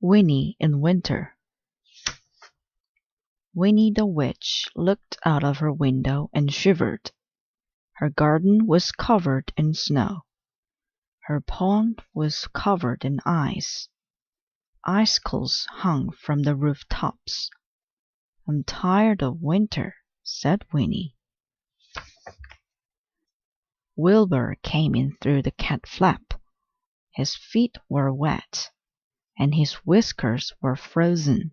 Winnie in Winter. Winnie the Witch looked out of her window and shivered. Her garden was covered in snow. Her pond was covered in ice. Icicles hung from the rooftops. "I'm tired of winter," said Winnie. Wilbur came in through the cat flap. His feet were wet, and his whiskers were frozen.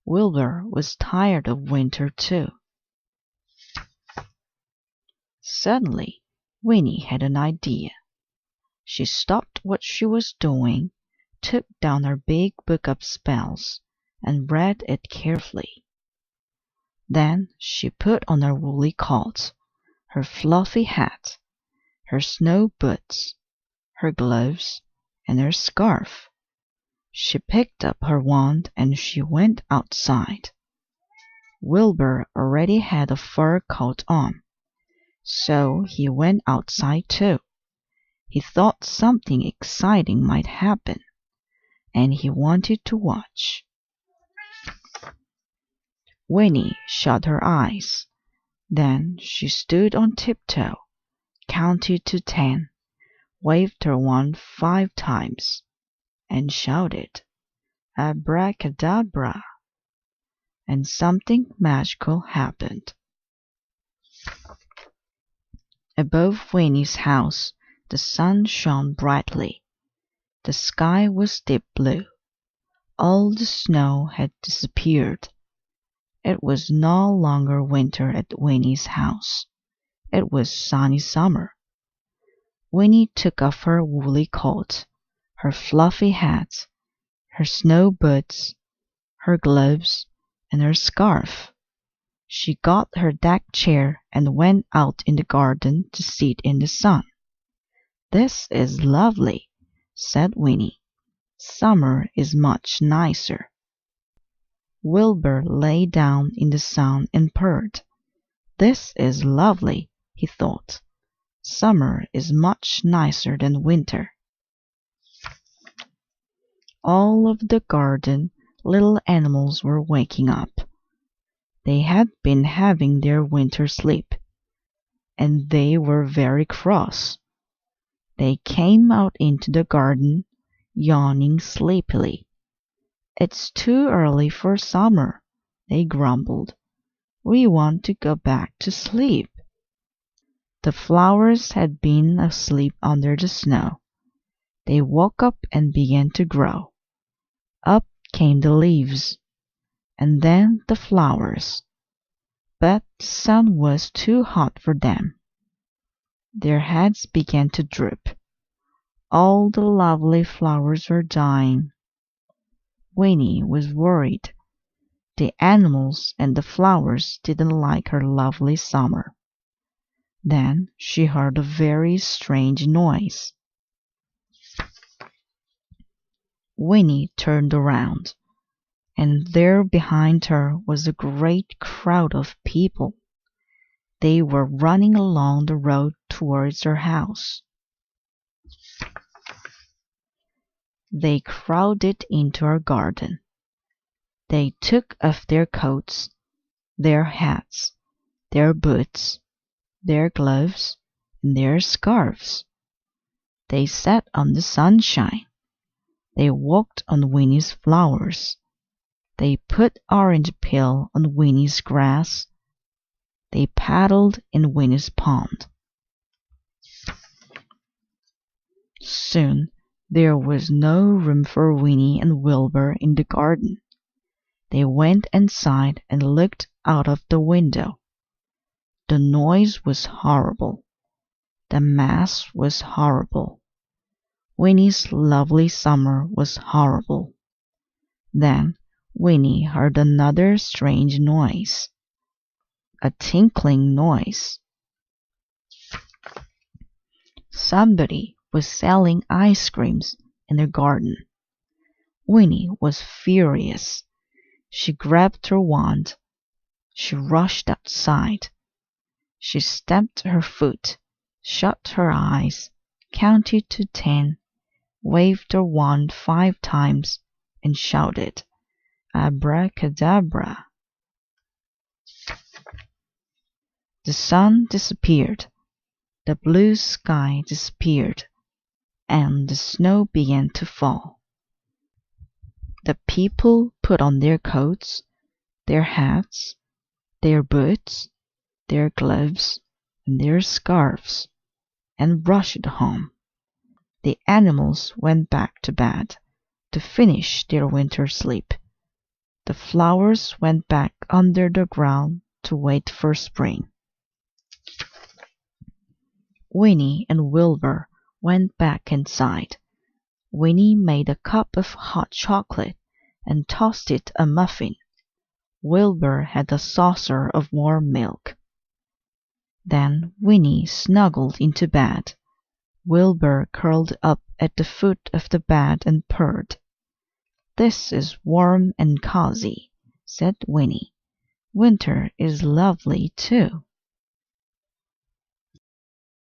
Wilbur was tired of winter too. Suddenly, Winnie had an idea. She stopped what she was doing, took down her big book of spells, and read it carefully. Then she put on her woolly coat, her fluffy hat, her snow boots, her gloves, and her scarf. She picked up her wand and she went outside. Wilbur already had a fur coat on, so he went outside too. He thought something exciting might happen, and he wanted to watch. Winnie shut her eyes. Then she stood on tiptoe, counted to 10, waved her wand 5 times, and shouted, "Abracadabra!" And something magical happened. Above Winnie's house, the sun shone brightly. The sky was deep blue. All the snow had disappeared. It was no longer winter at Winnie's house. It was sunny summer. Winnie took off her woolly coat, her fluffy hat, her snow boots, her gloves, and her scarf. She got her deck chair and went out in the garden to sit in the sun. "This is lovely," said Winnie. "Summer is much nicer." Wilbur lay down in the sun and purred. "This is lovely," he thought. "Summer is much nicer than winter." All of the garden little animals were waking up. They had been having their winter sleep, and they were very cross. They came out into the garden, yawning sleepily. "It's too early for summer," they grumbled. "We want to go back to sleep." The flowers had been asleep under the snow. They woke up and began to grow. Up came the leaves, and then the flowers. But the sun was too hot for them. Their heads began to droop. All the lovely flowers were dying. Winnie was worried. The animals and the flowers didn't like her lovely summer. Then she heard a very strange noise. Winnie turned around, and there behind her was a great crowd of people. They were running along the road towards her house. They crowded into her garden. They took off their coats, their hats, their boots, their gloves, and their scarves. They sat on the sunshine. They walked on Winnie's flowers. They put orange peel on Winnie's grass. They paddled in Winnie's pond. Soon there was no room for Winnie and Wilbur in the garden. They went inside and looked out of the window. The noise was horrible. The mess was horrible. Winnie's lovely summer was horrible. Then Winnie heard another strange noise. A tinkling noise. Somebody was selling ice creams in the garden. Winnie was furious. She grabbed her wand. She rushed outside. She stamped her foot, shut her eyes, counted to 10, waved her wand 5 times, and shouted, "Abracadabra!" The sun disappeared, the blue sky disappeared, and the snow began to fall. The people put on their coats, their hats, their boots, their gloves, and their scarves, and rushed home. The animals went back to bed to finish their winter sleep. The flowers went back under the ground to wait for spring. Winnie and Wilbur went back inside. Winnie made a cup of hot chocolate and toasted a muffin. Wilbur had a saucer of warm milk. Then Winnie snuggled into bed. Wilbur curled up at the foot of the bed and purred. "This is warm and cozy," said Winnie. "Winter is lovely too."